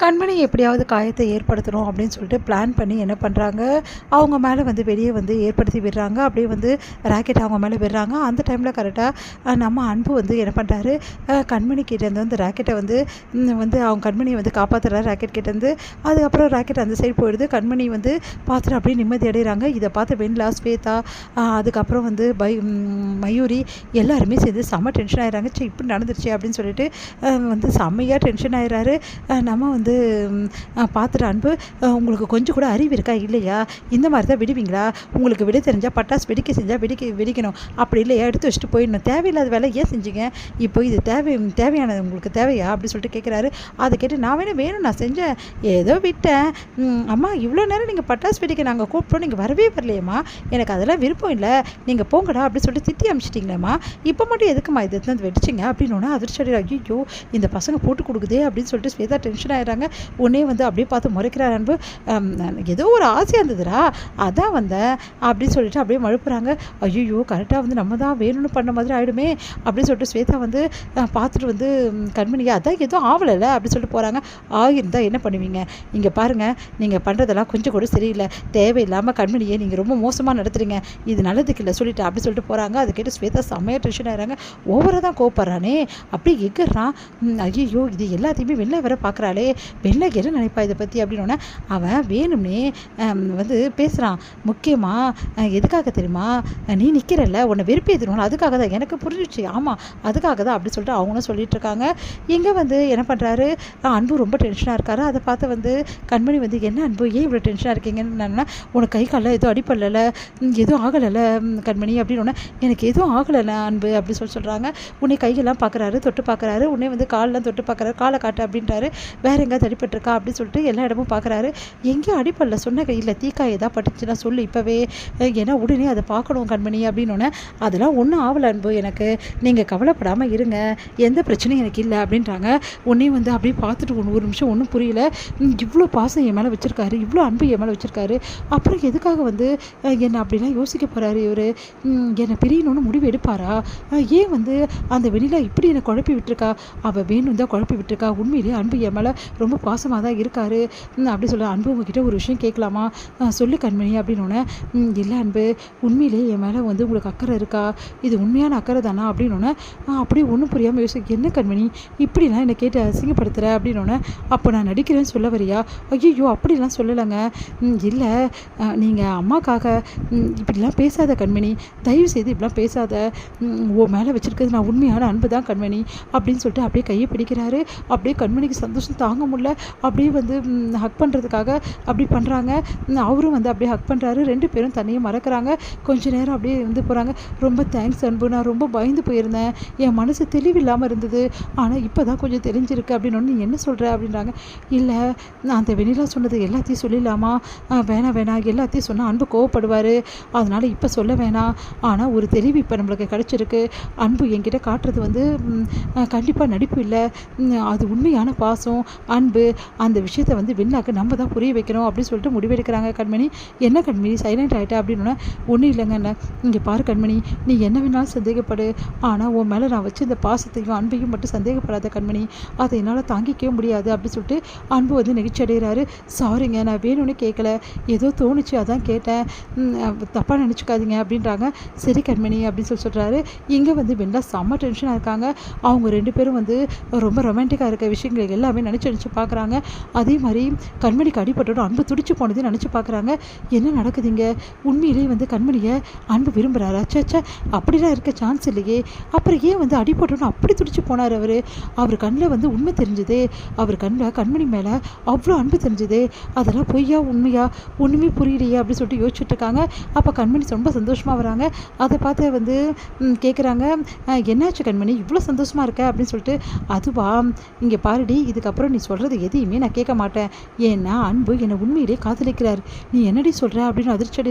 கண்மணி எப்படியாவது காயத்தை ஏற்படுத்தணும் அப்படின்னு சொல்லிட்டு பிளான் பண்ணி என்ன பண்ணுறாங்க, அவங்க மேலே வந்து வெளியே வந்து ஏற்படுத்தி விடுறாங்க. அப்படியே வந்து ராக்கெட் அவங்க மேலே விடுறாங்க. அந்த டைமில் கரெக்டாக நம்ம அன்பு வந்து என்ன பண்ணுறாரு, கண்மணி கிட்டேருந்து வந்து ராக்கெட்டை வந்து வந்து அவங்க கண்மணியை வந்து காப்பாற்றுறாரு ராக்கெட் கிட்டேருந்து. அதுக்கப்புறம் ராக்கெட் அந்த சைடு போயிடுது. கண்மணி வந்து பார்த்துட்டு அப்படியே நிம்மதி அடைகிறாங்க. இதை பார்த்து வெண்லா, ஸ்வேதா, அதுக்கப்புறம் வந்து மயூரி எல்லாருமே சேர்ந்து செம்ம டென்ஷன் ஆகிடுறாங்க. சரி இப்படி நடந்துருச்சு அப்படின்னு சொல்லிட்டு வந்து செம்மையாக டென்ஷன் ஆகிடுறாரு. நம்ம வந்து பார்த்துட்டு அன்பு, உங்களுக்கு கொஞ்சம் கூட அறிவு இருக்கா இல்லையா? இந்த மாதிரி தான் விடுவீங்களா? உங்களுக்கு விட தெரிஞ்சால் பட்டாசு வெடிக்க செஞ்சால் வெடிக்கணும், அப்படி இல்லையா எடுத்து வச்சுட்டு போயிடணும். தேவையில்லாத வேலை ஏன் செஞ்சீங்க? இப்போ இது தேவையானது உங்களுக்கு தேவையா அப்படின்னு சொல்லிட்டு கேட்குறாரு. அதை கேட்டு நான் வேணும் நான் செஞ்சேன், ஏதோ விட்டேன். அம்மா இவ்வளோ நேரம் நீங்கள் பட்டாசு வெடிக்க நாங்கள் கூப்பிட்டோம், நீங்கள் வரவே வரலையம்மா, எனக்கு அதெல்லாம் விருப்பம் இல்லை, நீங்கள் போங்கடா அப்படின்னு சொல்லிட்டு திட்டி அமிச்சிட்டிங்களேம்மா, இப்போ மட்டும் எதுக்குமா இது எடுத்து வெடிச்சிங்க அப்படின்னு அதிர்ச்சி. ஐயோ இந்த பசங்க போட்டு கொடுக்குதே அப்படின்னு சொல்லிட்டு ஸ்வேதா டென்ஷன் ஆகிடுறாங்க. உடனே வந்து அப்படியே பார்த்து முறைக்கிறார் அன்பு. ஏதோ ஒரு ஆசையாக இருந்ததுடா அதான் வந்தேன் அப்படின்னு சொல்லிட்டு அப்படியே மழுப்புறாங்க. ஐயோ கரெக்டாக வந்து நம்ம தான் வேணும்னு பண்ண மாதிரி ஆகிடுமே அப்படின்னு சொல்லிட்டு ஸ்வேதா வந்து பார்த்துட்டு வந்து கண்மணியா அதான் எதுவும் ஆவலைல்ல அப்படின்னு சொல்லிட்டு போகிறாங்க. ஆகியிருந்தால் என்ன பண்ணுவீங்க? இங்கே பாருங்கள், நீங்கள் பண்ணுறதெல்லாம் கொஞ்சம் கூட சரியில்லை, தேவையில்லாமல் கண்மணியை நீங்கள் ரொம்ப மோசமாக நடத்துறீங்க, இது நல்லதுக்கு இல்லை சொல்லிட்டு அப்படி சொல்லிட்டு போகிறாங்க. அதை கேட்டு ஸ்வேதா செம்மையாக டென்ஷன் ஆகிறாங்க. ஓவராக தான் கோவப்படுறானே, அப்படி எகிறான். ஐயோ இது எல்லாத்தையுமே வெளில வர பார்க்குறாளே, வெளில என்ன நினைப்பா இதை பற்றி அப்படின்னோடனே அவன் வேணும்னே வந்து பேசுகிறான். முக்கியமாக எதுக்காக தெரியுமா, நீ நிற்கிறல்ல உன்னை வெறுப்பேற்றணும், அதுக்காக தான், எனக்கு புரிஞ்சிச்சு, ஆமாம் அதுக்காக தான் அப்படி சொல்லிட்டு அவங்களும் சொல்லிட்டு இருக்காங்க. இங்கே வந்து என்ன பண்ணுறாரு, அன்பு ரொம்ப டென்ஷனாக இருக்காரு. அதை பார்த்து வந்து கண்மணி வந்து என்ன அன்பு ஏன் இவ்வளோ டென்ஷனாக இருக்கீங்கன்னு, உனக்கு கை காலில் எதுவும் அடிப்படல, எதுவும் ஆகலைல்ல கண்மணி அப்படின்னோடனே எனக்கு எதுவும் ஆகலைல்ல அன்பு அப்படி சொல்கிறாங்க. உன்னை கையெல்லாம் பார்க்குறாரு, தொட்டு பார்க்குறாரு, உன்னை வந்து காலெலாம் தொட்டு பார்க்குறாரு, காலை காட்டு அப்படின்றாரு. வேறு எங்கேயாவது அடிபட்டிருக்கா அப்படின்னு சொல்லிட்டு எல்லா இடமும் பார்க்குறாரு. எங்கேயும் அடிப்படல, சொன்ன கையில் தீக்காய் எதாவது பட்டுச்சுன்னா சொல்லு இப்போவே, ஏன்னா உடனே அதை பார்க்கணும் கண்மணி அப்படின்னோடனே அதெல்லாம் ஒன்றும் ஆகலை அன்பு, எனக்கு நீங்கள் கவலைப்படாமல் இருங்க, எந்த பிரச்சனையும் எனக்கு இல்லை அப்படின்றாங்க. உடனே வந்து அப்படியே பார்த்துட்டு ஒரு நிமிஷம் ஒன்றும் புரியல, இவ்வளோ பாசம் என் மேலே வச்சுருக்காரு, இவ்வளோ அன்பு என் மேலே வச்சுருக்காரு, அப்புறம் எதுக்காக வந்து என்னை அப்படிலாம் யோசிக்க போகிறாரு இவர், என்னை பிரியணும்னு முடிவு எடுப்பாரா? ஏன் வந்து அந்த வெளியில் இப்படி என்னை குழப்பி விட்டுருக்கா, அவள் வேணும் தான் குழப்பி விட்டுருக்கா, உண்மையிலேயே அன்பு என் மேலே ரொம்ப பாசமாக தான் இருக்காரு அப்படி சொல்ல. அன்பு உங்ககிட்ட ஒரு விஷயம் கேட்கலாமா, சொல்லு கண்மணி அப்படின்னோடனே இல்லை அன்பு உண்மையிலேயே என் மேலே வந்து உங்களுக்கு அக்கறை இருக்கா, இது உண்மையான அக்கறை தானா அப்படின்னோடனே அப்படியே ஒன்றும் புரியாமல் யோசிக்க, என்ன கண்மணி இப்படிலாம் என்னை கேட்டு அசிங்கப்படுத்துகிற அப்படின்னோடனே, அப்போ நான் நடிக்கிறேன்னு சொல்ல வரியா? ஐயோ அப்படிலாம் சொல்லலைங்க, இல்லை நீங்கள் அம்மாக்காக இப்படிலாம் பேசாத கண்மணி, தயவு செய்து இப்படிலாம் பேசாத, உன் மேலே வச்சுருக்கிறது நான் உண்மையான அன்பு தான் கண்மணி அப்படின்னு சொல்லிட்டு அப்படியே கையை பிடிக்கிறாரு. அப்படியே கண்மணிக்கு சந்தோஷம் தாங்க முடியல, அப்படியே வந்து ஹக் பண்ணுறதுக்காக அப்படி பண்ணுறாங்க. அவரும் வந்து அப்படியே ஹக் பண்ணுறாரு. ரெண்டு பேரும் தண்ணியை மறக்கிறாங்க. கொஞ்ச நேரம் அப்படியே வந்து போகிறாங்க. ரொம்ப தேங்க்ஸ் அன்பு, நான் ரொம்ப பயந்து போயிருந்தேன், என் மனசு தெளிவில்லாமல் இருந்தது, ஆனால் இப்போ தான் கொஞ்சம் தெரிஞ்சிருக்கு அப்படின்னு. நீ என்ன சொல்கிற அப்படின்றாங்க. இல்லை நான் அந்த வெண்ணிலா சொன்னது எல்லாத்தையும் சொல்லிடலாமா? வேணாம் எல்லாத்தையும் சொன்னால் அன்பு கோவப்படுவார், அதனால் இப்போ சொல்ல வேணாம், ஆனால் ஒரு தெளிவு இப்போ நம்மளுக்கு கிடச்சிருக்கு, அன்பு என்கிட்ட காட்டுறது வந்து கண்டிப்பாக நடிப்பு இல்லை, அது உண்மையான பாசம் அன்பு, அந்த விஷயத்தை வந்து வெண்ணிலாக்கு நம்ம தான் புரிய வைக்கணும் அப்படின்னு சொல்லிட்டு முடிவெடுக்கிறாங்க. கண்மணி என்ன கண்மணி சைலண்ட் ஆகிட்டா அப்படின்னா, ஒன்றும் இல்லைங்க, என்ன இங்கே பாரு கண்மணி, நீ என்ன வேணாலும் சந்தேகப்படு, ஆனால் உன் மேலே நான் வச்சு இந்த பாசத்தையும் அன்பையும் மட்டும் சந்தேகப்படாத கண்மணி, அதை என்னால் தாங்கிக்கவே முடியாது அப்படின்னு சொல்லிட்டு அன்பு வந்து நெகிழ்ச்சி அடைகிறாரு. சாரிங்க நான் வேணும்னு கேட்கல, ஏதோ தோணுச்சு அதான் கேட்டேன், தப்பாக நினச்சிக்காதீங்க அப்படின்றாங்க. சரி கண்மணி அப்படின்னு சொல்கிறாரு. இங்கே வந்து வெண்ணிலா செம்ம டென்ஷனாக இருக்காங்க. அவங்க ரெண்டு பேரும் வந்து ரொம்ப ரொமான்டிக்காக இருக்க விஷயங்கள் எல்லாமே நினச்சி பார்க்குறாங்க. அதே மாதிரி கண்மணிக்கு அடிபட்டோட அன்பு துடிச்சு போனதையும் நினச்சி பார்க்குறாங்க. என்ன நடக்குதுங்க, உண்மையிலேயே வந்து கண்மணியை அன்பு விரும்புகிறாரு? அச்சா அப்படிலாம் இருக்க சான்ஸ் இல்லையே, அப்புறம் ஏன் வந்து அடிபட்டோன்னு அப்படி துடிச்சு போனார் அவர் கண்ணில் வந்து உண்மை தெரிஞ்சுதே, அவர் கண்ணில் கண்மணி மேலே அவ்வளோ அன்பு தெரிஞ்சுதே, அதெல்லாம் பொய்யா உண்மையா ஒன்றுமே புரியலையே அப்படின்னு சொல்லிட்டு யோசிச்சுட்டு இருக்காங்க. அப்போ கண்மணி ரொம்ப சந்தோஷமாக வராங்க. அதை பார்த்து வந்து கேட்குறாங்க, என்னாச்சு கண்மணி இவ்வளோ சந்தோஷமாக இருக்க அப்படின்னு சொல்லிட்டு. அதுவா, இங்கே பாருடி, இதுக்கப்புறம் நீ சொல்கிறது எதையுமே நான் கேட்க மாட்டேன், ஏன்னா அன்பு என்னை உண்மையிலே காதலிக்கிறார், நீ என்னடி சொல்கிற அப்படின்னு அதிர்ச்சி